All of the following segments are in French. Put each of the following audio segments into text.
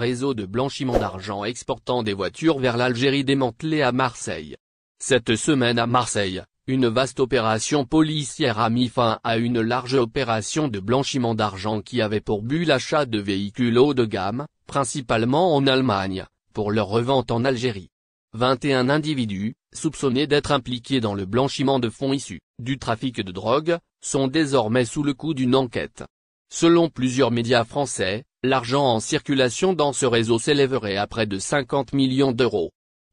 réseau de blanchiment d'argent exportant des voitures vers l'Algérie démantelé à Marseille. Cette semaine à Marseille, une vaste opération policière a mis fin à une large opération de blanchiment d'argent qui avait pour but l'achat de véhicules haut de gamme, principalement en Allemagne, pour leur revente en Algérie. 21 individus, soupçonnés d'être impliqués dans le blanchiment de fonds issus du trafic de drogue, sont désormais sous le coup d'une enquête. Selon plusieurs médias français, l'argent en circulation dans ce réseau s'élèverait à près de 50 millions d'euros.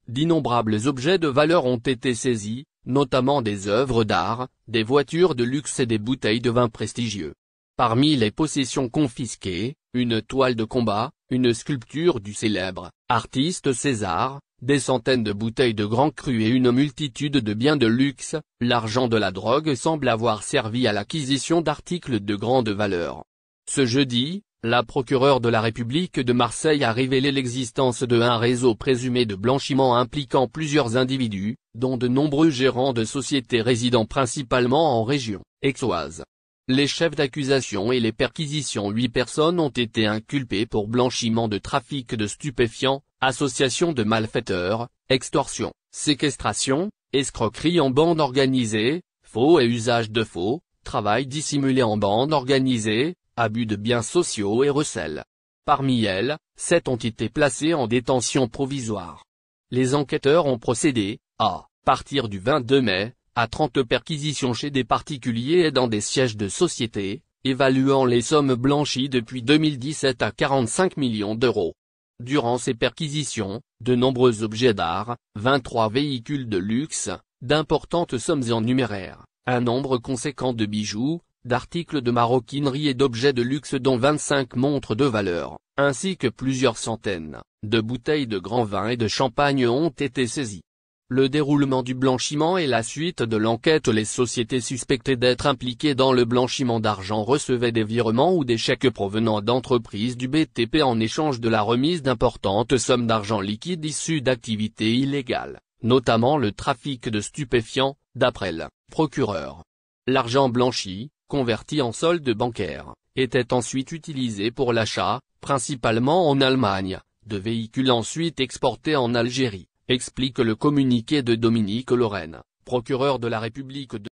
D'innombrables objets de valeur ont été saisis, notamment des œuvres d'art, des voitures de luxe et des bouteilles de vin prestigieux. Parmi les possessions confisquées, une toile de combat, une sculpture du célèbre artiste César, des centaines de bouteilles de Grand Cru et une multitude de biens de luxe. L'argent de la drogue semble avoir servi à l'acquisition d'articles de grande valeur. Ce jeudi, la procureure de la République de Marseille a révélé l'existence d'un réseau présumé de blanchiment impliquant plusieurs individus, dont de nombreux gérants de sociétés résidant principalement en région aixoise. Les chefs d'accusation et les perquisitions. 8 personnes ont été inculpées pour blanchiment de trafic de stupéfiants, association de malfaiteurs, extorsion, séquestration, escroquerie en bande organisée, faux et usage de faux, travail dissimulé en bande organisée, abus de biens sociaux et recel. Parmi elles, 7 ont été placées en détention provisoire. Les enquêteurs ont procédé, à partir du 22 mai, à 30 perquisitions chez des particuliers et dans des sièges de sociétés, évaluant les sommes blanchies depuis 2017 à 45 millions d'euros. Durant ces perquisitions, de nombreux objets d'art, 23 véhicules de luxe, d'importantes sommes en numéraire, un nombre conséquent de bijoux, d'articles de maroquinerie et d'objets de luxe dont 25 montres de valeur, ainsi que plusieurs centaines de bouteilles de grand vin et de champagne ont été saisies. Le déroulement du blanchiment et la suite de l'enquête. Les sociétés suspectées d'être impliquées dans le blanchiment d'argent recevaient des virements ou des chèques provenant d'entreprises du BTP en échange de la remise d'importantes sommes d'argent liquide issues d'activités illégales, notamment le trafic de stupéfiants, d'après le procureur. L'argent blanchi, converti en solde bancaire, était ensuite utilisé pour l'achat, principalement en Allemagne, de véhicules ensuite exportés en Algérie, explique le communiqué de Dominique Lorraine, procureur de la République de